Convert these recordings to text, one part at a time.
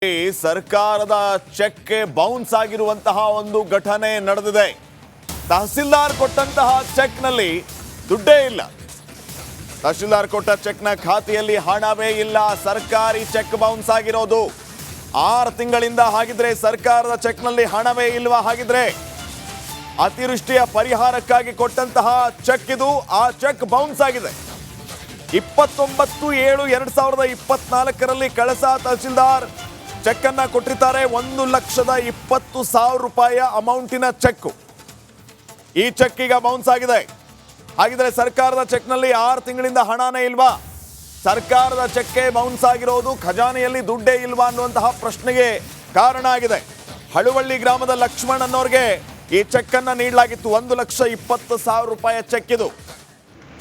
ಸರ್ಕಾರದ check bounce ಆಗಿರುವಂತಹ ಒಂದು ಘಟನೆ ನಡೆದಿದೆ. ತಹಸೀಲ್ದಾರ್ ಕೊಟ್ಟಂತಹ ಚೆಕ್ನಲ್ಲಿ ದುಡ್ಡೇ ಇಲ್ಲ. ತಹಸೀಲ್ದಾರ್ ಕೊಟ್ಟ ಚೆಕ್ನ ಖಾತೆಯಲ್ಲಿ ಹಣವೇ ಇಲ್ಲ. ಸರ್ಕಾರಿ ಚೆಕ್ ಬೌನ್ಸ್ ಆಗಿರೋದು 6 ತಿಂಗಳಿಂದ. ಹಾಗಿದ್ರೆ ಸರ್ಕಾರದ ಚೆಕ್ನಲ್ಲಿ ಹಣವೇ ಇಲ್ವಾ? ಹಾಗಿದ್ರೆ ಅತಿವೃಷ್ಟಿಯ ಪರಿಹಾರಕ್ಕಾಗಿ ಕೊಟ್ಟಂತಹ ಚೆಕ್ ಇದು. ಆ ಚೆಕ್ ಬೌನ್ಸ್ ಆಗಿದೆ. 29/7/2024 ಕಳಸಾ ತಹಸೀಲ್ದಾರ್ ಚೆಕ್ ಅನ್ನ ಕೊಟ್ಟಿರ್ತಾರೆ. 1,20,000 ರೂಪಾಯಿ ಅಮೌಂಟಿನ ಚೆಕ್. ಈ ಚೆಕ್ ಈಗ ಬೌನ್ಸ್ ಆಗಿದೆ. ಹಾಗಿದ್ರೆ ಸರ್ಕಾರದ ಚೆಕ್ನಲ್ಲಿ 6 ತಿಂಗಳಿಂದ ಹಣನೇ ಇಲ್ವಾ? ಸರ್ಕಾರದ ಚೆಕ್ಕೆ ಬೌನ್ಸ್ ಆಗಿರೋದು, ಖಜಾನೆಯಲ್ಲಿ ದುಡ್ಡೇ ಇಲ್ವಾ ಅನ್ನುವಂತಹ ಪ್ರಶ್ನೆಗೆ ಕಾರಣ ಆಗಿದೆ. ಹಳುವಳ್ಳಿ ಗ್ರಾಮದ ಲಕ್ಷ್ಮಣ್ ಅನ್ನೋರ್ಗೆ ಈ ಚೆಕ್ ಅನ್ನ ನೀಡಲಾಗಿತ್ತು. 1,20,000 ರೂಪಾಯಿ ಚೆಕ್ ಇದು.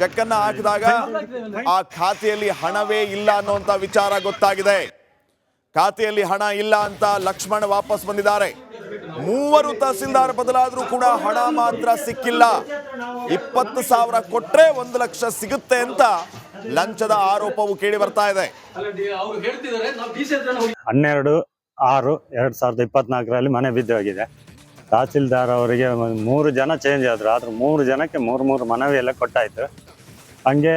ಚೆಕ್ ಅನ್ನ ಹಾಕಿದಾಗ ಆ ಖಾತೆಯಲ್ಲಿ ಹಣವೇ ಇಲ್ಲ ಅನ್ನುವಂತ ವಿಚಾರ ಗೊತ್ತಾಗಿದೆ. ಖಾತೆಯಲ್ಲಿ ಹಣ ಇಲ್ಲ ಅಂತ ಲಕ್ಷ್ಮಣ್ ವಾಪಸ್ ಬಂದಿದ್ದಾರೆ. 3 ತಹಸೀಲ್ದಾರ್ ಬದಲಾದ್ರೂ ಕೂಡ ಹಣ ಮಾತ್ರ ಸಿಕ್ಕಿಲ್ಲ. 20,000 ಕೊಟ್ರೆ 1 ಲಕ್ಷ ಸಿಗುತ್ತೆ ಅಂತ ಲಂಚದ ಆರೋಪವು ಕೇಳಿ ಬರ್ತಾ ಇದೆ. 12/6/2024 ಮನೆ ಬಿದ್ದು ಹೋಗಿದೆ. ತಹಸೀಲ್ದಾರ್ ಅವರಿಗೆ 3 ಜನ ಚೇಂಜ್ ಆದ್ರು. ಆದ್ರೆ 3 ಜನಕ್ಕೆ 3 ಮನವಿ ಎಲ್ಲ ಕೊಟ್ಟಾಯ್ತು. ಹಂಗೆ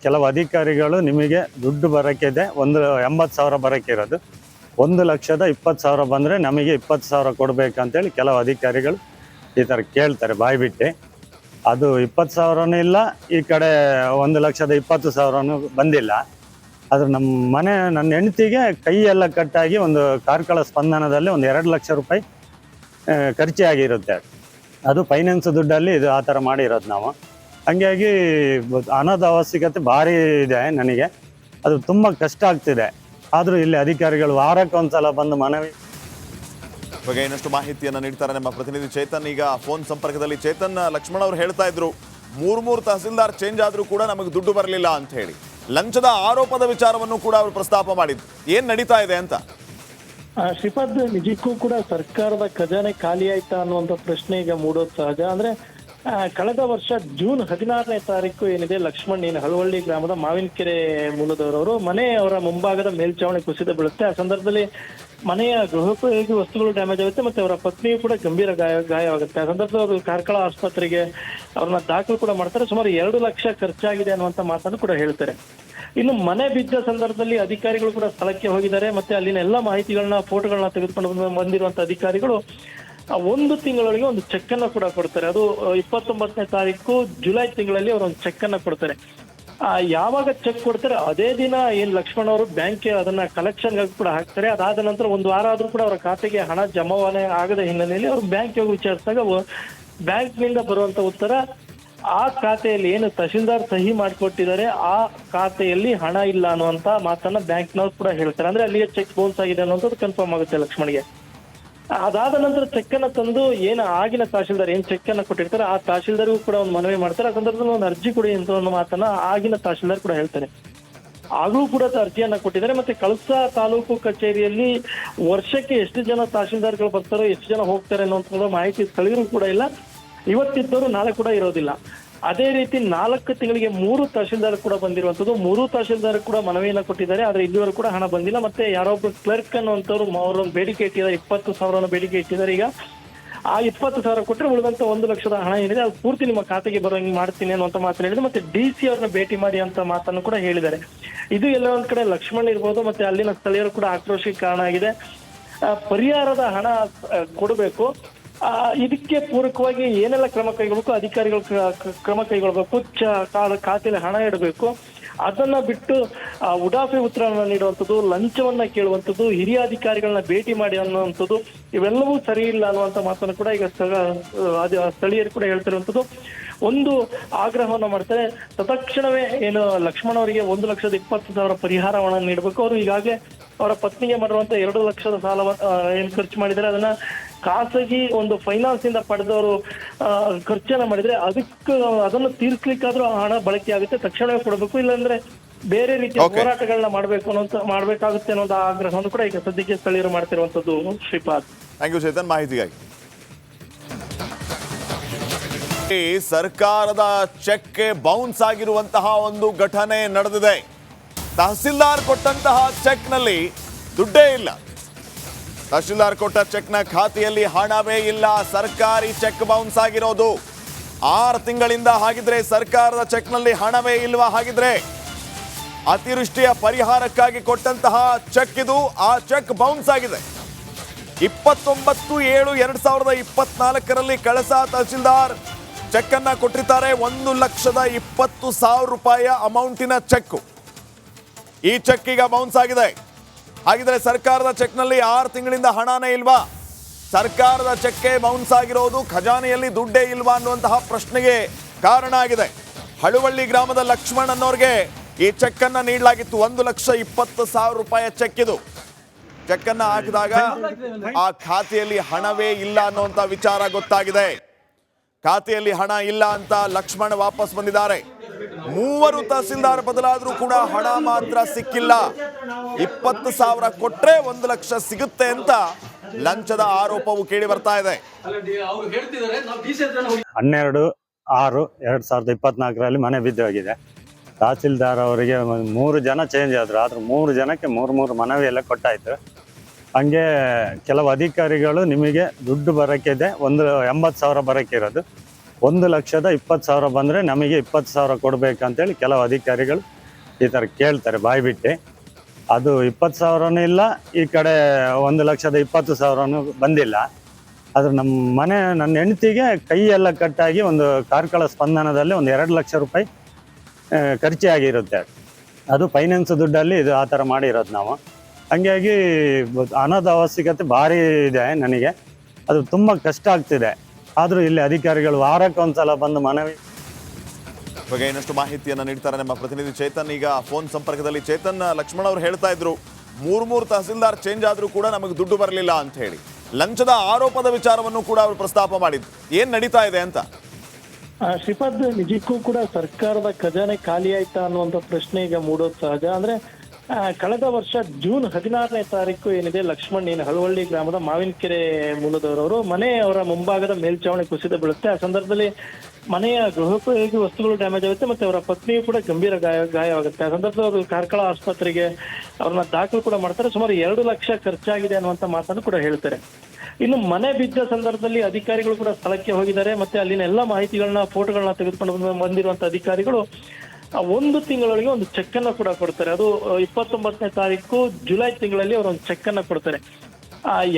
ಕೆಲವು ಅಧಿಕಾರಿಗಳು ನಿಮಗೆ ದುಡ್ಡು ಬರೋಕ್ಕಿದೆ, 80,000 ಬರೋಕ್ಕಿರೋದು, 1,20,000 ಬಂದರೆ ನಮಗೆ 20,000 ಕೊಡ್ಬೇಕಂತೇಳಿ ಕೆಲವು ಅಧಿಕಾರಿಗಳು ಈ ಥರ ಕೇಳ್ತಾರೆ ಬಾಯಿ ಬಿಟ್ಟು. ಅದು 20,000ನೂ ಇಲ್ಲ, ಈ ಕಡೆ 1,20,000 ಬಂದಿಲ್ಲ. ಆದ್ರೆ ನನ್ನ ಹೆಂಡತಿಗೆ ಕೈ ಎಲ್ಲ ಕಟ್ಟಾಗಿ ಒಂದು ಕಾರ್ಕಳ ಸ್ಪಂದನದಲ್ಲಿ 2 ಲಕ್ಷ ರೂಪಾಯಿ ಖರ್ಚಾಗಿರುತ್ತೆ. ಅದು ಫೈನಾನ್ಸ್ ದುಡ್ಡಲ್ಲಿ ಇದು ಆ ಥರ ಮಾಡಿರೋದು ನಾವು. ಹಂಗಾಗಿ ಹಣದ ಅವಶ್ಯಕತೆ ಭಾರಿ ಇದೆ ನನಗೆ. ಅದು ತುಂಬ ಕಷ್ಟ ಆಗ್ತಿದೆ. ಆದರೂ ಇಲ್ಲಿ ಅಧಿಕಾರಿಗಳು ವಾರಕ್ಕೆ ಒಂದ್ಸಲ ಬಂದು ಮನವಿ ಬಗ್ಗೆ ಇನ್ನಷ್ಟು ಮಾಹಿತಿಯನ್ನು ನೀಡ್ತಾರೆ ನಮ್ಮ ಪ್ರತಿನಿಧಿ ಚೇತನ್. ಈಗ ಫೋನ್ ಸಂಪರ್ಕದಲ್ಲಿ ಚೇತನ್, ಲಕ್ಷ್ಮಣ್ ಅವರು ಹೇಳ್ತಾ ಇದ್ರು 3 ತಹಸೀಲ್ದಾರ್ ಚೇಂಜ್ ಆದರೂ ಕೂಡ ನಮಗೆ ದುಡ್ಡು ಬರಲಿಲ್ಲ ಅಂತ ಹೇಳಿ. ಲಂಚದ ಆರೋಪದ ವಿಚಾರವನ್ನು ಕೂಡ ಅವರು ಪ್ರಸ್ತಾಪ ಮಾಡಿದ್ರು. ಏನ್ ನಡೀತಾ ಇದೆ ಅಂತ? ಶ್ರೀಪಾದ್, ನಿಜಕ್ಕೂ ಕೂಡ ಸರ್ಕಾರದ ಖಜಾನೆ ಖಾಲಿ ಆಯ್ತಾ ಅನ್ನುವಂಥ ಪ್ರಶ್ನೆ ಈಗ ಮೂಡೋದು ಸಹಜ. ಅಂದ್ರೆ ಕಳೆದ ವರ್ಷ ಜೂನ್ 16ನೇ ತಾರೀಕು ಏನಿದೆ, ಲಕ್ಷ್ಮಣ್ ಹಳುವಳ್ಳಿ ಗ್ರಾಮದ ಮಾವಿನಕೆರೆ ಮೂಲದವರವರು ಅವರ ಮುಂಭಾಗದ ಮೇಲ್ಚಾವಣಿ ಕುಸಿದು ಬೀಳುತ್ತೆ. ಆ ಸಂದರ್ಭದಲ್ಲಿ ಮನೆಯ ಗೃಹೋಪಯೋಗಿ ವಸ್ತುಗಳು ಡ್ಯಾಮೇಜ್ ಆಗುತ್ತೆ, ಮತ್ತೆ ಅವರ ಪತ್ನಿಯು ಕೂಡ ಗಂಭೀರ ಗಾಯವಾಗುತ್ತೆ. ಆ ಸಂದರ್ಭದಲ್ಲಿ ಅವರು ಕಾರ್ಕಳ ಆಸ್ಪತ್ರೆಗೆ ಅವ್ರನ್ನ ದಾಖಲು ಕೂಡ ಮಾಡ್ತಾರೆ. ಸುಮಾರು 2 ಲಕ್ಷ ಖರ್ಚಾಗಿದೆ ಅನ್ನುವಂಥ ಮಾತನ್ನು ಕೂಡ ಹೇಳ್ತಾರೆ. ಇನ್ನು ಮನೆ ಬಿದ್ದ ಸಂದರ್ಭದಲ್ಲಿ ಅಧಿಕಾರಿಗಳು ಕೂಡ ಸ್ಥಳಕ್ಕೆ ಹೋಗಿದ್ದಾರೆ. ಮತ್ತೆ ಅಲ್ಲಿನ ಎಲ್ಲ ಮಾಹಿತಿಗಳನ್ನ, ಫೋಟೋಗಳನ್ನ ತೆಗೆದುಕೊಂಡು ಬಂದಿರುವಂತ ಅಧಿಕಾರಿಗಳು 1 ತಿಂಗಳೊಳಗೆ ಒಂದು ಚೆಕ್ ಅನ್ನ ಕೂಡ ಕೊಡ್ತಾರೆ. ಅದು 29ನೇ ತಾರೀಕು ಜುಲೈ ತಿಂಗಳಲ್ಲಿ ಅವರು ಒಂದು ಚೆಕ್ ಅನ್ನ ಕೊಡ್ತಾರೆ. ಯಾವಾಗ ಚೆಕ್ ಕೊಡ್ತಾರೆ ಅದೇ ದಿನ ಲಕ್ಷ್ಮಣ್ ಅವರು ಬ್ಯಾಂಕ್ಗೆ ಅದನ್ನ ಕಲೆಕ್ಷನ್ ಕೂಡ ಹಾಕ್ತಾರೆ. ಅದಾದ ನಂತರ 1 ವಾರ ಆದ್ರೂ ಕೂಡ ಅವರ ಖಾತೆಗೆ ಹಣ ಜಮಾವಣೆ ಆಗದ ಹಿನ್ನೆಲೆಯಲ್ಲಿ ಅವರು ಬ್ಯಾಂಕ್ ಹೋಗಿ ವಿಚಾರಿಸಿದಾಗ ಬ್ಯಾಂಕ್ ನಿಂದ ಬರುವಂತ ಉತ್ತರ, ಆ ಖಾತೆಯಲ್ಲಿ ಏನು ತಹಸೀಲ್ದಾರ್ ಸಹಿ ಮಾಡಿಕೊಟ್ಟಿದ್ದಾರೆ ಆ ಖಾತೆಯಲ್ಲಿ ಹಣ ಇಲ್ಲ ಅನ್ನುವಂತ ಮಾತನ್ನ ಬ್ಯಾಂಕ್ನವ್ರು ಕೂಡ ಹೇಳ್ತಾರೆ. ಅಂದ್ರೆ ಅಲ್ಲಿಗೆ ಚೆಕ್ ಬೌನ್ಸ್ ಆಗಿದೆ ಅನ್ನೋದು ಕನ್ಫರ್ಮ್ ಆಗುತ್ತೆ ಲಕ್ಷ್ಮಣ್ಗೆ. ಅದಾದ ನಂತರ ಚೆಕ್ ಅನ್ನ ತಂದು ಆಗಿನ ತಹಸೀಲ್ದಾರ್ ಚೆಕ್ ಅನ್ನ ಕೊಟ್ಟಿರ್ತಾರೆ ಆ ತಹಸೀಲ್ದಾರ್ಗೂ ಕೂಡ ಒಂದು ಮನವಿ ಮಾಡ್ತಾರೆ. ಆ ಸಂದರ್ಭದಲ್ಲಿ ಒಂದು ಅರ್ಜಿ ಕೊಡಿ ಅಂತ ಒಂದು ಮಾತನ್ನ ಆಗಿನ ತಹಸೀಲ್ದಾರ್ ಕೂಡ ಹೇಳ್ತಾರೆ. ಆಗ್ಲೂ ಕೂಡ ಅರ್ಜಿಯನ್ನ ಕೊಟ್ಟಿದ್ದಾರೆ. ಮತ್ತೆ ಕಳಸಾ ತಾಲೂಕು ಕಚೇರಿಯಲ್ಲಿ ವರ್ಷಕ್ಕೆ ಎಷ್ಟು ಜನ ತಹಸೀಲ್ದಾರ್ಗಳು ಬರ್ತಾರೋ, ಎಷ್ಟು ಜನ ಹೋಗ್ತಾರೆ ಅನ್ನೋ ಮಾಹಿತಿ ಸ್ಥಳೀಯರು ಕೂಡ ಇಲ್ಲ. ಇವತ್ತಿದ್ದವರು ನಾಳೆ ಕೂಡ ಇರೋದಿಲ್ಲ. ಅದೇ ರೀತಿ 4 ತಿಂಗಳಿಗೆ 3 ತಹಸೀಲ್ದಾರ್ ಕೂಡ ಬಂದಿರುವಂತದ್ದು. 3 ತಹಸೀಲ್ದಾರ್ ಕೂಡ ಮನವಿಯನ್ನ ಕೊಟ್ಟಿದ್ದಾರೆ. ಆದ್ರೆ ಇಲ್ಲಿವರೆಗೂ ಕೂಡ ಹಣ ಬಂದಿಲ್ಲ. ಮತ್ತೆ ಯಾರೊಬ್ರು ಕ್ಲರ್ಕ್ ಅನ್ನುವಂಥವ್ರು ಅವರೊಂದು ಬೇಡಿಕೆ ಇಟ್ಟಿದ್ದಾರೆ, 20,000 ಬೇಡಿಕೆ ಇಟ್ಟಿದ್ದಾರೆ. ಈಗ ಆ 20,000 ಕೊಟ್ಟರೆ ಉಳಿದಂತ 1 ಲಕ್ಷದ ಹಣ ಏನಿದೆ ಅದು ಪೂರ್ತಿ ನಿಮ್ಮ ಖಾತೆಗೆ ಬರೋಂಗೆ ಮಾಡ್ತೀನಿ ಅನ್ನುವಂತ ಮಾತನ್ನು ಹೇಳಿದ್ರೆ, ಮತ್ತೆ DC ಅವ್ರನ್ನ ಭೇಟಿ ಮಾಡಿ ಅಂತ ಮಾತನ್ನು ಕೂಡ ಹೇಳಿದ್ದಾರೆ. ಇದು ಎಲ್ಲ ಒಂದ್ ಕಡೆ ಲಕ್ಷ್ಮಣ್ ಇರ್ಬೋದು, ಮತ್ತೆ ಅಲ್ಲಿನ ಸ್ಥಳೀಯರು ಕೂಡ ಆಕ್ರೋಶಕ್ಕೆ ಕಾರಣ ಆಗಿದೆ. ಪರಿಹಾರದ ಹಣ ಕೊಡಬೇಕು. ಇದಕ್ಕೆ ಪೂರಕವಾಗಿ ಏನೆಲ್ಲ ಕ್ರಮ ಕೈಗೊಳ್ಳಬೇಕು, ಅಧಿಕಾರಿಗಳು ಕ್ರಮ ಕೈಗೊಳ್ಳಬೇಕು, ಖಾತೆಯಲ್ಲಿ ಹಣ ಇಡಬೇಕು. ಅದನ್ನ ಬಿಟ್ಟು ಉಡಾಫೆ ಉತ್ತರವನ್ನ ನೀಡುವಂಥದ್ದು, ಲಂಚವನ್ನ ಕೇಳುವಂಥದ್ದು, ಹಿರಿಯ ಅಧಿಕಾರಿಗಳನ್ನ ಭೇಟಿ ಮಾಡಿ ಅನ್ನುವಂಥದ್ದು, ಇವೆಲ್ಲವೂ ಸರಿ ಇಲ್ಲ ಅನ್ನುವಂಥ ಮಾತನ್ನು ಕೂಡ ಈಗ ಸ್ಥಳೀಯರು ಕೂಡ ಹೇಳ್ತಿರುವಂಥದ್ದು. ಒಂದು ಆಗ್ರಹವನ್ನ ಮಾಡ್ತಾರೆ. ತತ್ಕ್ಷಣವೇ ಲಕ್ಷ್ಮಣ್ ಅವರಿಗೆ 1,20,000 ಪರಿಹಾರವನ್ನ ನೀಡಬೇಕು. ಅವರು ಈಗಾಗಲೇ ಅವರ ಪತ್ನಿಗೆ ಮಾಡಿರುವಂತ 2 ಲಕ್ಷದ ಸಾಲ ಖರ್ಚು ಮಾಡಿದರೆ ಅದನ್ನ ಖಾಸಗಿ ಒಂದು ಫೈನಾನ್ಸ್ ಇಂದ ಪಡೆದವರು ಖರ್ಚನ್ನ ಮಾಡಿದ್ರೆ ಅದನ್ನು ತೀರ್ಸ್ಲಿಕ್ಕಾದ್ರೂ ಹಣ ಬಳಕೆ ಆಗುತ್ತೆ, ತಕ್ಷಣವೇ ಕೊಡಬೇಕು. ಇಲ್ಲಾಂದ್ರೆ ಬೇರೆ ರೀತಿಯ ಹೋರಾಟಗಳನ್ನ ಮಾಡ್ಬೇಕಾಗುತ್ತೆ ಅನ್ನೋ ಆಗ್ರಹವನ್ನು ಕೂಡ ಈಗ ಸದ್ಯಕ್ಕೆ ಸ್ಥಳೀಯರು ಮಾಡ್ತಿರುವಂತದ್ದು. ಶ್ರೀಪಾದ್, ಥ್ಯಾಂಕ್ ಯು ಚೇತನ್ ಮಾಹಿತಿಗಾಗಿ. ಸರ್ಕಾರದ ಚೆಕ್ ಬೌನ್ಸ್ ಆಗಿರುವಂತಹ ಒಂದು ಘಟನೆ ನಡೆದಿದೆ. ತಹಸೀಲ್ದಾರ್ ಕೊಟ್ಟಂತಹ ಚೆಕ್ನಲ್ಲಿ ದುಡ್ಡೇ ಇಲ್ಲ. ತಹಶೀಲ್ದಾರ್ ಕೊಟ್ಟ ಚೆಕ್ನ ಖಾತೆಯಲ್ಲಿ ಹಣವೇ ಇಲ್ಲ, ಸರ್ಕಾರಿ ಚೆಕ್ ಬೌನ್ಸ್ ಆಗಿರೋದು 6 ತಿಂಗಳಿಂದ. ಹಾಗಿದ್ರೆ ಸರ್ಕಾರದ ಚೆಕ್ನಲ್ಲಿ ಹಣವೇ ಇಲ್ವಾ? ಹಾಗಿದ್ರೆ ಅತಿವೃಷ್ಟಿಯ ಪರಿಹಾರಕ್ಕಾಗಿ ಕೊಟ್ಟಂತಹ ಚೆಕ್ ಇದು, ಆ ಚೆಕ್ ಬೌನ್ಸ್ ಆಗಿದೆ. 29/7/2024 ಕಳಸಾ ತಹಶೀಲ್ದಾರ್ ಚೆಕ್ ಅನ್ನ ಕೊಟ್ಟಿರ್ತಾರೆ. 1,20,20,000 ರೂಪಾಯಿಯ ಅಮೌಂಟಿನ ಚೆಕ್. ಈ ಚೆಕ್ ಈಗ ಬೌನ್ಸ್ ಆಗಿದೆ. ಹಾಗಿದ್ರೆ ಸರ್ಕಾರದ ಚೆಕ್ನಲ್ಲಿ 6 ತಿಂಗಳಿಂದ ಹಣನೇ ಇಲ್ವಾ? ಸರ್ಕಾರದ ಚೆಕ್ಕೆ ಬೌನ್ಸ್ ಆಗಿರೋದು, ಖಜಾನೆಯಲ್ಲಿ ದುಡ್ಡೇ ಇಲ್ವಾ ಅನ್ನುವಂತಹ ಪ್ರಶ್ನೆಗೆ ಕಾರಣ ಆಗಿದೆ. ಹಳುವಳ್ಳಿ ಗ್ರಾಮದ ಲಕ್ಷ್ಮಣ್ ಅನ್ನೋರ್ಗೆ ಈ ಚೆಕ್ ಅನ್ನ ನೀಡಲಾಗಿತ್ತು. 1,20,000 ರೂಪಾಯಿಯ ಚೆಕ್ ಇದು. ಚೆಕ್ ಅನ್ನ ಹಾಕಿದಾಗ ಆ ಖಾತೆಯಲ್ಲಿ ಹಣವೇ ಇಲ್ಲ ಅನ್ನುವಂತ ವಿಚಾರ ಗೊತ್ತಾಗಿದೆ. ಖಾತೆಯಲ್ಲಿ ಹಣ ಇಲ್ಲ ಅಂತ ಲಕ್ಷ್ಮಣ್ ವಾಪಸ್ ಬಂದಿದ್ದಾರೆ. 3 ತಹಸೀಲ್ದಾರ್ ಬದಲಾದ್ರೂ ಕೂಡ ಹಣ ಮಾತ್ರ ಸಿಕ್ಕಿಲ್ಲ. 20,000 ಕೊಟ್ರೆ 1 ಲಕ್ಷ ಸಿಗುತ್ತೆ ಅಂತ ಲಂಚದ ಆರೋಪವು ಕೇಳಿ ಬರ್ತಾ ಇದೆ. 12/6/2024 ಮನೆ ಬಿದ್ದೋಗಿದೆ. ತಹಸೀಲ್ದಾರ್ ಅವರಿಗೆ 3 ಜನ ಚೇಂಜ್ ಆದ್ರು, ಆದ್ರೆ 3 ಜನಕ್ಕೆ 3 ಮನವಿ ಎಲ್ಲ ಕೊಟ್ಟಾಯ್ತು. ಹಂಗೆ ಕೆಲವು ಅಧಿಕಾರಿಗಳು ನಿಮಗೆ ದುಡ್ಡು ಬರೋಕ್ಕಿದೆ, 80,000 ಬರೋಕ್ಕಿರೋದು, 1,20,000 ಬಂದರೆ ನಮಗೆ 20,000 ಕೊಡ್ಬೇಕಂತೇಳಿ ಕೆಲವು ಅಧಿಕಾರಿಗಳು ಈ ಥರ ಕೇಳ್ತಾರೆ ಬಾಯಿ ಬಿಟ್ಟು. ಅದು 20,000ನೂ ಇಲ್ಲ, ಈ ಕಡೆ 1,20,000 ಬಂದಿಲ್ಲ. ಆದ್ರೆ ನನ್ನ ಹೆಂಡತಿಗೆ ಕೈ ಎಲ್ಲ ಕಟ್ಟಾಗಿ ಒಂದು ಕಾರ್ಕಳ ಸ್ಪಂದನದಲ್ಲಿ 2 ಲಕ್ಷ ರೂಪಾಯಿ ಖರ್ಚಾಗಿರುತ್ತೆ. ಅದು ಫೈನಾನ್ಸ್ ದುಡ್ಡಲ್ಲಿ ಇದು ಆ ಥರ ಮಾಡಿರೋದು ನಾವು. ಹಂಗಾಗಿ ಹಣದ ಅವಶ್ಯಕತೆ ಭಾರಿ ಇದೆ ನನಗೆ, ಅದು ತುಂಬ ಕಷ್ಟ ಆಗ್ತಿದೆ. ಆದರೂ ಇಲ್ಲಿ ಅಧಿಕಾರಿಗಳು ವಾರಕ್ಕೆ ಒಂದ್ಸಲ ಬಂದು ಮನವಿ ಬಗ್ಗೆ ಇನ್ನಷ್ಟು ಮಾಹಿತಿಯನ್ನು ನೀಡ್ತಾರೆ ನಮ್ಮ ಪ್ರತಿನಿಧಿ ಚೇತನ್. ಈಗ ಫೋನ್ ಸಂಪರ್ಕದಲ್ಲಿ ಚೇತನ್, ಲಕ್ಷ್ಮಣ್ ಅವರು ಹೇಳ್ತಾ ಇದ್ರು 3 ತಹಸೀಲ್ದಾರ್ ಚೇಂಜ್ ಆದ್ರೂ ಕೂಡ ನಮಗೆ ದುಡ್ಡು ಬರಲಿಲ್ಲ ಅಂತ ಹೇಳಿ. ಲಂಚದ ಆರೋಪದ ವಿಚಾರವನ್ನು ಕೂಡ ಅವರು ಪ್ರಸ್ತಾಪ ಮಾಡಿದ್ರು. ಏನ್ ನಡೀತಾ ಇದೆ ಅಂತ? ಶ್ರೀಪಾದ್, ನಿಜಕ್ಕೂ ಕೂಡ ಸರ್ಕಾರದ ಖಜಾನೆ ಖಾಲಿ ಆಯ್ತಾ ಅನ್ನುವಂಥ ಪ್ರಶ್ನೆ ಈಗ ಮೂಡೋದು ಸಹಜ. ಅಂದ್ರೆ ಕಳೆದ ವರ್ಷ ಜೂನ್ 16 ಏನಿದೆ, ಲಕ್ಷ್ಮಣ್ ಹಳುವಳ್ಳಿ ಗ್ರಾಮದ ಮಾವಿನಕೆರೆ ಮೂಲದವರವರು ಅವರ ಮುಂಭಾಗದ ಮೇಲ್ಚಾವಣಿ ಕುಸಿತ ಬೀಳುತ್ತೆ. ಆ ಸಂದರ್ಭದಲ್ಲಿ ಮನೆಯ ಗೃಹೋಪಯೋಗಿ ವಸ್ತುಗಳು ಡ್ಯಾಮೇಜ್ ಆಗುತ್ತೆ, ಮತ್ತೆ ಅವರ ಪತ್ನಿಯು ಕೂಡ ಗಂಭೀರ ಗಾಯವಾಗುತ್ತೆ. ಆ ಸಂದರ್ಭದಲ್ಲಿ ಅವರು ಕಾರ್ಕಳ ಆಸ್ಪತ್ರೆಗೆ ಅವ್ರನ್ನ ದಾಖಲು ಕೂಡ ಮಾಡ್ತಾರೆ. ಸುಮಾರು 2 ಲಕ್ಷ ಖರ್ಚಾಗಿದೆ ಅನ್ನುವಂಥ ಮಾತನ್ನು ಕೂಡ ಹೇಳ್ತಾರೆ. ಇನ್ನು ಮನೆ ಬಿದ್ದ ಸಂದರ್ಭದಲ್ಲಿ ಅಧಿಕಾರಿಗಳು ಕೂಡ ಸ್ಥಳಕ್ಕೆ ಹೋಗಿದ್ದಾರೆ. ಮತ್ತೆ ಅಲ್ಲಿನ ಎಲ್ಲ ಮಾಹಿತಿಗಳನ್ನ, ಫೋಟೋಗಳನ್ನ ತೆಗೆದುಕೊಂಡು ಬಂದಿರುವಂತ ಅಧಿಕಾರಿಗಳು 1 ತಿಂಗಳೊಳಗೆ ಒಂದು ಚೆಕ್ ಅನ್ನ ಕೂಡ ಕೊಡ್ತಾರೆ. ಅದು 29ನೇ ತಾರೀಕು ಜುಲೈ ತಿಂಗಳಲ್ಲಿ ಅವರು ಒಂದು ಚೆಕ್ ಅನ್ನ ಕೊಡ್ತಾರೆ.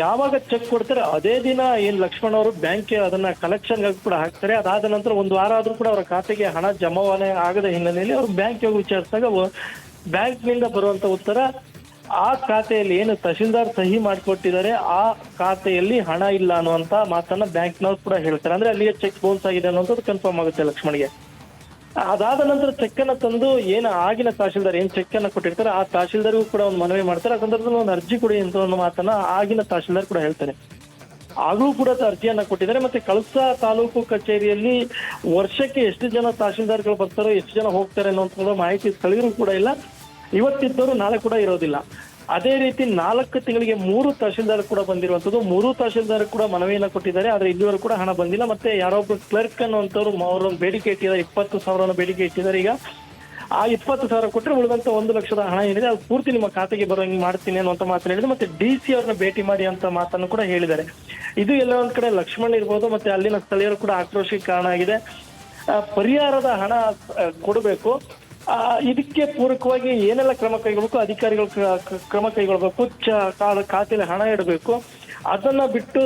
ಯಾವಾಗ ಚೆಕ್ ಕೊಡ್ತಾರೆ ಅದೇ ದಿನ ಏನ್ ಲಕ್ಷ್ಮಣ್ ಅವರು ಬ್ಯಾಂಕ್ ಅದನ್ನ ಕಲೆಕ್ಷನ್ ಕೂಡ ಹಾಕ್ತಾರೆ. ಅದಾದ ನಂತರ 1 ವಾರ ಆದ್ರೂ ಕೂಡ ಅವರ ಖಾತೆಗೆ ಹಣ ಜಮಾವಣೆ ಆಗದ ಹಿನ್ನೆಲೆಯಲ್ಲಿ ಅವರು ಬ್ಯಾಂಕ್ ಹೋಗಿ ವಿಚಾರಿಸಿದಾಗ ಬ್ಯಾಂಕ್ ನಿಂದ ಬರುವಂತ ಉತ್ತರ, ಆ ಖಾತೆಯಲ್ಲಿ ಏನು ತಹಶೀಲ್ದಾರ್ ಸಹಿ ಮಾಡಿಕೊಟ್ಟಿದ್ದಾರೆ ಆ ಖಾತೆಯಲ್ಲಿ ಹಣ ಇಲ್ಲ ಅನ್ನುವಂತ ಮಾತನ್ನ ಬ್ಯಾಂಕ್ನವ್ರು ಕೂಡ ಹೇಳ್ತಾರೆ. ಅಂದ್ರೆ ಅಲ್ಲಿಗೆ ಚೆಕ್ ಬೌನ್ಸ್ ಆಗಿದೆ ಅನ್ನುವಂಥದ್ದು ಕನ್ಫರ್ಮ್ ಆಗುತ್ತೆ ಲಕ್ಷ್ಮಣ್ಗೆ. ಅದಾದ ನಂತರ ಚೆಕ್ ಅನ್ನ ತಂದು ಏನು ಆಗಿನ ತಹಶೀಲ್ದಾರ್ ಏನ್ ಚೆಕ್ ಅನ್ನ ಕೊಟ್ಟಿರ್ತಾರೆ ಆ ತಹಶೀಲ್ದಾರ್ಗೂ ಕೂಡ ಒಂದು ಮನವಿ ಮಾಡ್ತಾರೆ. ಆ ಸಂದರ್ಭದಲ್ಲಿ ಒಂದು ಅರ್ಜಿ ಕೊಡಿ ಅಂತ ಒಂದು ಮಾತನ್ನ ಆಗಿನ ತಹಶೀಲ್ದಾರ್ ಕೂಡ ಹೇಳ್ತಾರೆ. ಆಗ್ಲೂ ಕೂಡ ಅರ್ಜಿಯನ್ನ ಕೊಟ್ಟಿದ್ದಾರೆ. ಮತ್ತೆ ಕಳಸಾ ತಾಲೂಕು ಕಚೇರಿಯಲ್ಲಿ ವರ್ಷಕ್ಕೆ ಎಷ್ಟು ಜನ ತಹಶೀಲ್ದಾರ್ಗಳು ಬರ್ತಾರೋ, ಎಷ್ಟು ಜನ ಹೋಗ್ತಾರೆ ಅನ್ನುವಂಥ ಮಾಹಿತಿ ಸ್ಥಳೀಯರು ಕೂಡ ಇಲ್ಲ. ಇವತ್ತಿದ್ದವರು ನಾಳೆ ಕೂಡ ಇರೋದಿಲ್ಲ. ಅದೇ ರೀತಿ 4 ತಿಂಗಳಿಗೆ 3 ತಹಶೀಲ್ದಾರ್ ಕೂಡ ಬಂದಿರುವಂತದ್ದು. 3 ತಹಶೀಲ್ದಾರ್ ಕೂಡ ಮನವಿಯನ್ನ ಕೊಟ್ಟಿದ್ದಾರೆ, ಆದ್ರೆ ಇಲ್ಲಿವರೆಗೂ ಕೂಡ ಹಣ ಬಂದಿಲ್ಲ. ಮತ್ತೆ ಯಾರೊಬ್ರು ಕ್ಲರ್ಕ್ ಅನ್ನುವಂಥವ್ರು ಅವರೊಂದು ಬೇಡಿಕೆ ಇಟ್ಟಿದ್ದಾರೆ, 20,000 ಬೇಡಿಕೆ ಇಟ್ಟಿದ್ದಾರೆ. ಈಗ ಆ 20,000 ಕೊಟ್ಟರೆ ಉಳಿದಂತ 1 ಲಕ್ಷದ ಹಣ ಏನಿದೆ ಅದು ಪೂರ್ತಿ ನಿಮ್ಮ ಖಾತೆಗೆ ಬರೋಂಗೆ ಮಾಡ್ತೀನಿ ಅನ್ನುವಂತ ಮಾತನ್ನ ಹೇಳಿದ್ರು. ಮತ್ತೆ DC ಅವ್ರನ್ನ ಭೇಟಿ ಮಾಡಿ ಅಂತ ಮಾತನ್ನು ಕೂಡ ಹೇಳಿದ್ದಾರೆ. ಇದು ಎಲ್ಲ ಒಂದ್ ಕಡೆ ಲಕ್ಷ್ಮಣ್ ಇರ್ಬೋದು, ಮತ್ತೆ ಅಲ್ಲಿನ ಸ್ಥಳೀಯರು ಕೂಡ ಆಕ್ರೋಶಕ್ಕೆ ಕಾರಣ ಆಗಿದೆ. ಪರಿಹಾರದ ಹಣ ಕೊಡಬೇಕು, ಇದಕ್ಕೆ ಪೂರಕವಾಗಿ ಏನೆಲ್ಲ ಕ್ರಮ ಕೈಗೊಳ್ಳಬೇಕು, ಅಧಿಕಾರಿಗಳು ಕ್ರಮ ಕೈಗೊಳ್ಬೇಕು, ಖಾತೆಯಲ್ಲಿ ಹಣ ಇಡಬೇಕು. ಅದನ್ನ ಬಿಟ್ಟು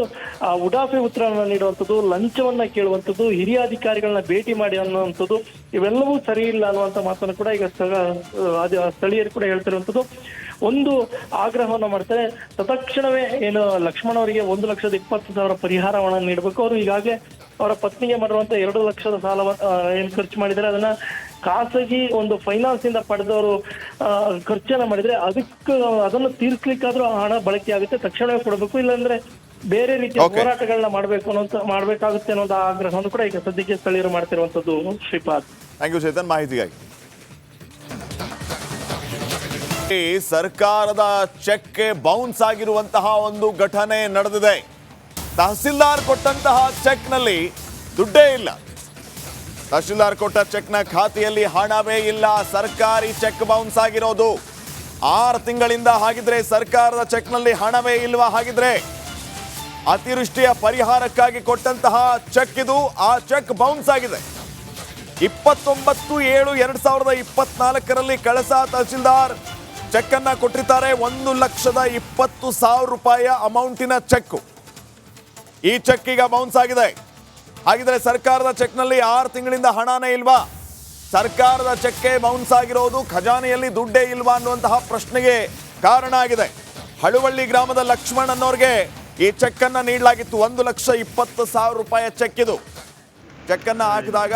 ಉಡಾಫೆ ಉತ್ತರವನ್ನ ನೀಡುವಂಥದ್ದು, ಲಂಚವನ್ನ ಕೇಳುವಂಥದ್ದು, ಹಿರಿಯ ಅಧಿಕಾರಿಗಳನ್ನ ಭೇಟಿ ಮಾಡಿ ಅನ್ನುವಂಥದ್ದು, ಇವೆಲ್ಲವೂ ಸರಿ ಇಲ್ಲ ಅನ್ನುವಂಥ ಮಾತನ್ನು ಕೂಡ ಈಗ ಸ್ಥಳೀಯರು ಕೂಡ ಹೇಳ್ತಿರುವಂಥದ್ದು. ಒಂದು ಆಗ್ರಹವನ್ನ ಮಾಡ್ತಾರೆ, ತತ್ಕ್ಷಣವೇ ಏನು ಲಕ್ಷ್ಮಣ್ ಅವರಿಗೆ 1,20,000 ಪರಿಹಾರವನ್ನ ನೀಡಬೇಕು. ಅವರು ಈಗಾಗಲೇ ಅವರ ಪತ್ನಿಗೆ ಮಾಡಿರುವಂತ 2 ಲಕ್ಷದ ಸಾಲ ಏನ್ ಖರ್ಚು ಮಾಡಿದರೆ ಅದನ್ನ ಖಾಸಗಿ ಒಂದು ಫೈನಾನ್ಸ್ ಇಂದ ಪಡೆದವರು ಖರ್ಚನ್ನ ಮಾಡಿದ್ರೆ ಅದನ್ನು ತೀರ್ಸ್ಲಿಕ್ಕಾದ್ರೂ ಹಣ ಬಳಕೆ ಆಗುತ್ತೆ, ತಕ್ಷಣವೇ ಕೊಡಬೇಕು. ಇಲ್ಲಾಂದ್ರೆ ಬೇರೆ ರೀತಿಯ ಹೋರಾಟಗಳನ್ನ ಮಾಡ್ಬೇಕಾಗುತ್ತೆ ಅನ್ನೋ ಆಗ್ರಹವನ್ನು ಕೂಡ ಈಗ ಸದ್ಯಕ್ಕೆ ಸ್ಥಳೀಯರು ಮಾಡ್ತಿರುವಂತದ್ದು. ಶ್ರೀಪಾದ್, ಥ್ಯಾಂಕ್ ಯು ಚೇತನ್ ಮಾಹಿತಿಗಾಗಿ. ಸರ್ಕಾರದ ಚೆಕ್ ಬೌನ್ಸ್ ಆಗಿರುವಂತಹ ಒಂದು ಘಟನೆ ನಡೆದಿದೆ. ತಹಸೀಲ್ದಾರ್ ಕೊಟ್ಟಂತಹ ಚೆಕ್ನಲ್ಲಿ ದುಡ್ಡೇ ಇಲ್ಲ. ತಹಶೀಲ್ದಾರ್ ಕೊಟ್ಟ ಚೆಕ್ನ ಖಾತೆಯಲ್ಲಿ ಹಣವೇ ಇಲ್ಲ, ಸರ್ಕಾರಿ ಚೆಕ್ ಬೌನ್ಸ್ ಆಗಿರೋದು. 6 ತಿಂಗಳಿಂದ ಹಾಗಿದ್ರೆ ಸರ್ಕಾರದ ಚೆಕ್ನಲ್ಲಿ ಹಣವೇ ಇಲ್ವಾ? ಹಾಗಿದ್ರೆ ಅತಿವೃಷ್ಟಿಯ ಪರಿಹಾರಕ್ಕಾಗಿ ಕೊಟ್ಟಂತಹ ಚೆಕ್ ಇದು. ಆ ಚೆಕ್ ಬೌನ್ಸ್ ಆಗಿದೆ. 29/7/2024 ಕಳಸಾ ತಹಸೀಲ್ದಾರ್ ಚೆಕ್ ಅನ್ನ ಕೊಟ್ಟಿದ್ದಾರೆ. 1,20,000 ರೂಪಾಯಿ ಅಮೌಂಟಿನ ಚೆಕ್. ಈ ಚೆಕ್ ಈಗ ಬೌನ್ಸ್ ಆಗಿದೆ. ಹಾಗಿದ್ರೆ ಸರ್ಕಾರದ ಚೆಕ್ನಲ್ಲಿ 6 ತಿಂಗಳಿಂದ ಹಣನೇ ಇಲ್ವಾ? ಸರ್ಕಾರದ ಚೆಕ್ಕೆ ಬೌನ್ಸ್ ಆಗಿರೋದು, ಖಜಾನೆಯಲ್ಲಿ ದುಡ್ಡೇ ಇಲ್ವಾ ಅನ್ನುವಂತಹ ಪ್ರಶ್ನೆಗೆ ಕಾರಣ ಆಗಿದೆ. ಹಳುವಳ್ಳಿ ಗ್ರಾಮದ ಲಕ್ಷ್ಮಣ್ ಅನ್ನೋರ್ಗೆ ಈ ಚೆಕ್ ಅನ್ನ ನೀಡಲಾಗಿತ್ತು. 1,20,000 ರೂಪಾಯಿ ಚೆಕ್ ಇದು. ಚೆಕ್ ಅನ್ನ ಹಾಕಿದಾಗ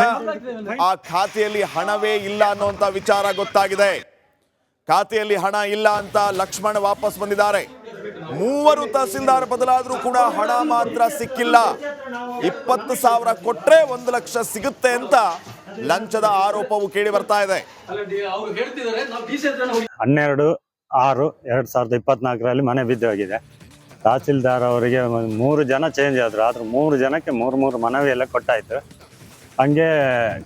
ಆ ಖಾತೆಯಲ್ಲಿ ಹಣವೇ ಇಲ್ಲ ಅನ್ನುವಂತ ವಿಚಾರ ಗೊತ್ತಾಗಿದೆ. ಖಾತೆಯಲ್ಲಿ ಹಣ ಇಲ್ಲ ಅಂತ ಲಕ್ಷ್ಮಣ್ ವಾಪಸ್ ಬಂದಿದ್ದಾರೆ. 3 ತಹಸೀಲ್ದಾರ್ ಬದಲಾದ್ರೂ ಕೂಡ ಹಣ ಮಾತ್ರ ಸಿಕ್ಕಿಲ್ಲ. 20,000 ಕೊಟ್ರೆ 1 ಲಕ್ಷ ಸಿಗುತ್ತೆ ಅಂತ ಲಂಚದ ಆರೋಪವು ಕೇಳಿ ಬರ್ತಾ ಇದೆ. 12/6/2024 ಮನೆ ಬಿದ್ದು ಹೋಗಿದೆ. ತಹಸೀಲ್ದಾರ್ ಅವರಿಗೆ 3 ಜನ ಚೇಂಜ್ ಆದ್ರೆ 3 ಜನಕ್ಕೆ 3 ಮನವಿ ಎಲ್ಲ ಕೊಟ್ಟಾಯ್ತು. ಹಂಗೆ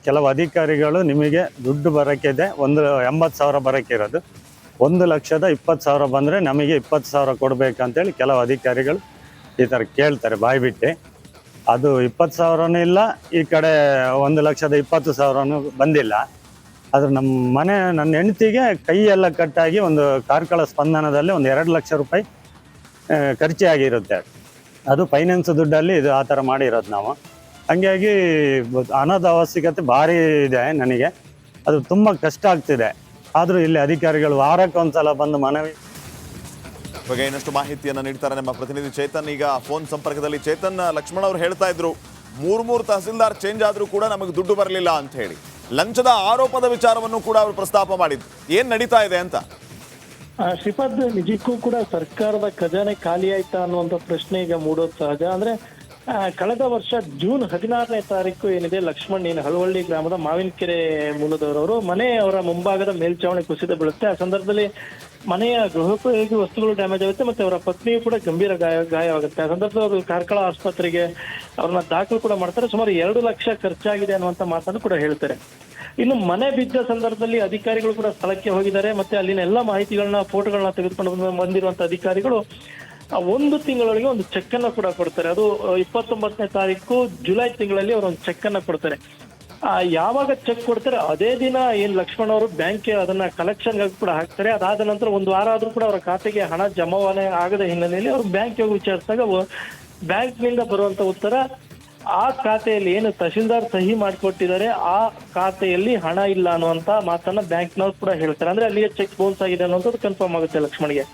ಕೆಲವು ಅಧಿಕಾರಿಗಳು ನಿಮಗೆ ದುಡ್ಡು ಬರೋಕ್ಕಿದೆ 80,000 ಬರೋಕ್ಕಿರೋದು, 1,20,000 ಬಂದರೆ ನಮಗೆ 20,000 ಕೊಡ್ಬೇಕಂತೇಳಿ ಕೆಲವು ಅಧಿಕಾರಿಗಳು ಈ ಥರ ಕೇಳ್ತಾರೆ ಬಾಯಿ ಬಿಟ್ಟು. ಅದು 20,000ನೂ ಇಲ್ಲ, ಈ ಕಡೆ 1,20,000 ಬಂದಿಲ್ಲ. ಆದ್ರೆ ನನ್ನ ಹೆಂಡತಿಗೆ ಕೈ ಎಲ್ಲ ಕಟ್ಟಾಗಿ ಒಂದು ಕಾರ್ಕಳ ಸ್ಪಂದನದಲ್ಲಿ 2 ಲಕ್ಷ ರೂಪಾಯಿ ಖರ್ಚಾಗಿರುತ್ತೆ. ಅದು ಫೈನಾನ್ಸ್ ದುಡ್ಡಲ್ಲಿ ಇದು ಆ ಥರ ಮಾಡಿರೋದು ನಾವು. ಹಂಗಾಗಿ ಹಣದ ಅವಶ್ಯಕತೆ ಭಾರಿ ಇದೆ ನನಗೆ. ಅದು ತುಂಬ ಕಷ್ಟ ಆಗ್ತಿದೆ. ಆದರೂ ಇಲ್ಲಿ ಅಧಿಕಾರಿಗಳು ವಾರಕ್ಕೊಂದ್ಸಲ ಬಂದು ಮನವಿ ಬಗ್ಗೆ ಇನ್ನಷ್ಟು ಮಾಹಿತಿಯನ್ನು ನೀಡ್ತಾರೆ ನಮ್ಮ ಪ್ರತಿನಿಧಿ ಚೇತನ್. ಈಗ ಫೋನ್ ಸಂಪರ್ಕದಲ್ಲಿ ಚೇತನ್, ಲಕ್ಷ್ಮಣ್ ಅವರು ಹೇಳ್ತಾ ಇದ್ರು 3 ತಹಸೀಲ್ದಾರ್ ಚೇಂಜ್ ಆದರೂ ಕೂಡ ನಮಗೆ ದುಡ್ಡು ಬರಲಿಲ್ಲ ಅಂತ ಹೇಳಿ. ಲಂಚದ ಆರೋಪದ ವಿಚಾರವನ್ನು ಕೂಡ ಅವರು ಪ್ರಸ್ತಾಪ ಮಾಡಿದ್ರು. ಏನ್ ನಡೀತಾ ಇದೆ ಅಂತ? ಶ್ರೀಪಾದ್, ನಿಜಕ್ಕೂ ಕೂಡ ಸರ್ಕಾರದ ಖಜಾನೆ ಖಾಲಿ ಆಯ್ತಾ ಅನ್ನುವಂತ ಪ್ರಶ್ನೆ ಈಗ ಮೂಡೋದು ಸಹಜ. ಅಂದ್ರೆ ಕಳೆದ ವರ್ಷ ಜೂನ್ 16 ಏನಿದೆ, ಲಕ್ಷ್ಮಣ್ ಹಳುವಳ್ಳಿ ಗ್ರಾಮದ ಮಾವಿನಕೆರೆ ಮೂಲದವರವರು ಅವರ ಮುಂಭಾಗದ ಮೇಲ್ಚಾವಣಿ ಕುಸಿದು ಬೀಳುತ್ತೆ. ಆ ಸಂದರ್ಭದಲ್ಲಿ ಮನೆಯ ಗೃಹೋಪಯೋಗಿ ವಸ್ತುಗಳು ಡ್ಯಾಮೇಜ್ ಆಗುತ್ತೆ, ಮತ್ತೆ ಅವರ ಪತ್ನಿಯು ಕೂಡ ಗಂಭೀರ ಗಾಯವಾಗುತ್ತೆ. ಆ ಸಂದರ್ಭದಲ್ಲಿ ಅವರು ಕಾರ್ಕಳ ಆಸ್ಪತ್ರೆಗೆ ಅವ್ರನ್ನ ದಾಖಲು ಕೂಡ ಮಾಡ್ತಾರೆ. ಸುಮಾರು 2 ಲಕ್ಷ ಖರ್ಚಾಗಿದೆ ಅನ್ನುವಂತ ಮಾತನ್ನು ಕೂಡ ಹೇಳ್ತಾರೆ. ಇನ್ನು ಮನೆ ಬಿದ್ದ ಸಂದರ್ಭದಲ್ಲಿ ಅಧಿಕಾರಿಗಳು ಕೂಡ ಸ್ಥಳಕ್ಕೆ ಹೋಗಿದ್ದಾರೆ. ಮತ್ತೆ ಅಲ್ಲಿನ ಎಲ್ಲಾ ಮಾಹಿತಿಗಳನ್ನ, ಫೋಟೋಗಳನ್ನ ತೆಗೆದುಕೊಂಡು ಬಂದಿರುವಂತ ಅಧಿಕಾರಿಗಳು 1 ತಿಂಗಳೊಳಗೆ ಒಂದು ಚೆಕ್ ಅನ್ನ ಕೂಡ ಕೊಡ್ತಾರೆ. ಅದು 29 ಜುಲೈ ತಿಂಗಳಲ್ಲಿ ಅವರು ಒಂದು ಚೆಕ್ ಅನ್ನ ಕೊಡ್ತಾರೆ. ಯಾವಾಗ ಚೆಕ್ ಕೊಡ್ತಾರೆ ಅದೇ ದಿನ ಲಕ್ಷ್ಮಣ್ ಅವರು ಬ್ಯಾಂಕ್ಗೆ ಅದನ್ನ ಕಲೆಕ್ಷನ್ ಕೂಡ ಹಾಕ್ತಾರೆ. ಅದಾದ ನಂತರ 1 ವಾರ ಆದ್ರೂ ಕೂಡ ಅವರ ಖಾತೆಗೆ ಹಣ ಜಮಾವಣೆ ಆಗದ ಹಿನ್ನೆಲೆಯಲ್ಲಿ ಅವರು ಬ್ಯಾಂಕ್ ಹೋಗಿ ವಿಚಾರಿಸಿದಾಗ ಬ್ಯಾಂಕ್ ನಿಂದ ಬರುವಂತ ಉತ್ತರ, ಆ ಖಾತೆಯಲ್ಲಿ ಏನು ತಹಶೀಲ್ದಾರ್ ಸಹಿ ಮಾಡಿಕೊಟ್ಟಿದ್ದಾರೆ ಆ ಖಾತೆಯಲ್ಲಿ ಹಣ ಇಲ್ಲ ಅನ್ನುವಂತ ಮಾತನ್ನ ಬ್ಯಾಂಕ್ನವ್ರು ಕೂಡ ಹೇಳ್ತಾರೆ. ಅಂದ್ರೆ ಅಲ್ಲಿಗೆ ಚೆಕ್ ಬೌನ್ಸ್ ಆಗಿದೆ ಅನ್ನೋದು ಕನ್ಫರ್ಮ್ ಆಗುತ್ತೆ ಲಕ್ಷ್ಮಣ್ಗೆ.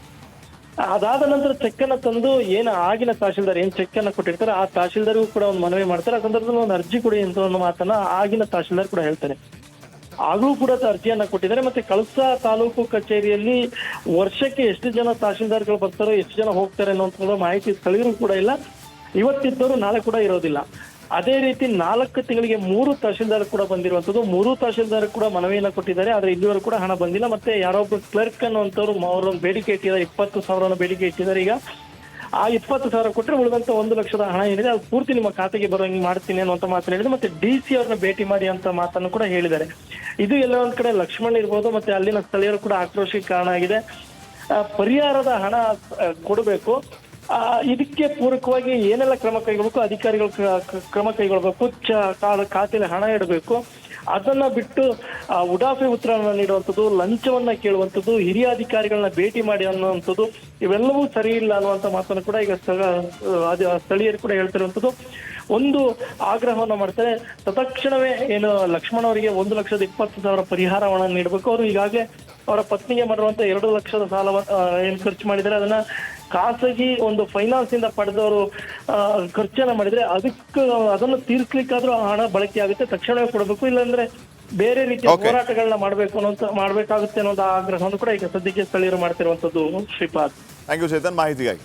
ಅದಾದ ನಂತರ ಚೆಕ್ ಅನ್ನ ತಂದು ಆಗಿನ ತಹಶೀಲ್ದಾರ್ ಚೆಕ್ ಅನ್ನ ಕೊಟ್ಟಿರ್ತಾರೆ ಆ ತಹಶೀಲ್ದಾರ್ಗೂ ಕೂಡ ಒಂದು ಮನವಿ ಮಾಡ್ತಾರೆ. ಆ ಸಂದರ್ಭದಲ್ಲಿ ಒಂದು ಅರ್ಜಿ ಕೊಡಿ ಅಂತ ಒಂದು ಮಾತನ್ನ ಆಗಿನ ತಹಶೀಲ್ದಾರ್ ಕೂಡ ಹೇಳ್ತಾರೆ. ಆಗಲೂ ಕೂಡ ಅರ್ಜಿಯನ್ನ ಕೊಟ್ಟಿದ್ದಾರೆ. ಮತ್ತೆ ಕಳಸಾ ತಾಲೂಕು ಕಚೇರಿಯಲ್ಲಿ ವರ್ಷಕ್ಕೆ ಎಷ್ಟು ಜನ ತಹಶೀಲ್ದಾರ್ಗಳು ಬರ್ತಾರೋ, ಎಷ್ಟು ಜನ ಹೋಗ್ತಾರೆ ಅನ್ನೋ ಮಾಹಿತಿ ಸ್ಥಳೀಯರು ಕೂಡ ಇಲ್ಲ. ಇವತ್ತಿದ್ದವರು ನಾಳೆ ಕೂಡ ಇರೋದಿಲ್ಲ. ಅದೇ ರೀತಿ 4 ತಿಂಗಳಿಗೆ 3 ತಹಶೀಲ್ದಾರ್ ಕೂಡ ಬಂದಿರುವಂತದ್ದು. 3 ತಹಶೀಲ್ದಾರ್ ಕೂಡ ಮನವಿಯನ್ನ ಕೊಟ್ಟಿದ್ದಾರೆ, ಆದ್ರೆ ಇಲ್ಲಿವರೆಗೂ ಕೂಡ ಹಣ ಬಂದಿಲ್ಲ. ಮತ್ತೆ ಯಾರೊಬ್ರು ಕ್ಲರ್ಕ್ ಅನ್ನುವಂಥವ್ರು ಅವರೊಂದು ಬೇಡಿಕೆ ಇಟ್ಟಿದ್ದಾರೆ, 20,000 ಬೇಡಿಕೆ ಇಟ್ಟಿದ್ದಾರೆ. ಈಗ ಆ 20,000 ಕೊಟ್ಟರೆ ಉಳಿದಂತ 1 ಲಕ್ಷದ ಹಣ ಏನಿದೆ ಅದು ಪೂರ್ತಿ ನಿಮ್ಮ ಖಾತೆಗೆ ಬರೋಂಗೆ ಮಾಡ್ತೀನಿ ಅನ್ನುವಂತ ಮಾತನ್ನು ಹೇಳಿದ್ರು. ಮತ್ತೆ DC ಅವ್ರನ್ನ ಭೇಟಿ ಮಾಡಿ ಅಂತ ಮಾತನ್ನು ಕೂಡ ಹೇಳಿದ್ದಾರೆ. ಇದು ಎಲ್ಲ ಒಂದ್ ಕಡೆ ಲಕ್ಷ್ಮಣ್ ಇರ್ಬೋದು, ಮತ್ತೆ ಅಲ್ಲಿನ ಸ್ಥಳೀಯರು ಕೂಡ ಆಕ್ರೋಶಕ್ಕೆ ಕಾರಣ ಆಗಿದೆ. ಪರಿಹಾರದ ಹಣ ಕೊಡಬೇಕು. ಇದಕ್ಕೆ ಪೂರಕವಾಗಿ ಏನೆಲ್ಲ ಕ್ರಮ ಕೈಗೊಳ್ಳಬೇಕು, ಅಧಿಕಾರಿಗಳು ಕ್ರಮ ಕೈಗೊಳ್ಳಬೇಕು, ಖಾತೆಯಲ್ಲಿ ಹಣ ಇಡಬೇಕು. ಅದನ್ನ ಬಿಟ್ಟು ಉಡಾಫೆ ಉತ್ತರವನ್ನ ನೀಡುವಂಥದ್ದು, ಲಂಚವನ್ನ ಕೇಳುವಂಥದ್ದು, ಹಿರಿಯ ಅಧಿಕಾರಿಗಳನ್ನ ಭೇಟಿ ಮಾಡಿ ಅನ್ನುವಂಥದ್ದು ಇವೆಲ್ಲವೂ ಸರಿ ಇಲ್ಲ ಅನ್ನುವಂಥ ಮಾತನ್ನು ಕೂಡ ಈಗ ಸ್ಥಳೀಯರು ಕೂಡ ಹೇಳ್ತಿರುವಂಥದ್ದು. ಒಂದು ಆಗ್ರಹವನ್ನ ಮಾಡ್ತಾರೆ, ತತ್ಕ್ಷಣವೇ ಲಕ್ಷ್ಮಣ್ ಅವರಿಗೆ 1,20,000 ಪರಿಹಾರವನ್ನ ನೀಡಬೇಕು. ಅವರು ಈಗಾಗಲೇ ಅವರ ಪತ್ನಿಗೆ ಮಾಡಿರುವಂತ 2 ಲಕ್ಷದ ಸಾಲವನ್ನು ಖರ್ಚು ಮಾಡಿದರೆ ಅದನ್ನ ಖಾಸಗಿ ಒಂದು ಫೈನಾನ್ಸ್ ಇಂದ ಪಡೆದವರು ಖರ್ಚನ್ನ ಮಾಡಿದ್ರೆ ಅದನ್ನು ತೀರ್ಸ್ಲಿಕ್ಕಾದ್ರೂ ಹಣ ಬಳಕೆ ಆಗುತ್ತೆ, ತಕ್ಷಣವೇ ಕೊಡಬೇಕು. ಇಲ್ಲಾಂದ್ರೆ ಬೇರೆ ರೀತಿಯ ಹೋರಾಟಗಳನ್ನ ಮಾಡ್ಬೇಕಾಗುತ್ತೆ ಅನ್ನೋ ಆಗ್ರಹವನ್ನು ಕೂಡ ಈಗ ಸದ್ಯಕ್ಕೆ ಸ್ಥಳೀಯರು ಮಾಡ್ತಿರುವಂತದ್ದು. ಶ್ರೀಪಾದ್, ಥ್ಯಾಂಕ್ ಯು ಚೇತನ್ ಮಾಹಿತಿಗಾಗಿ.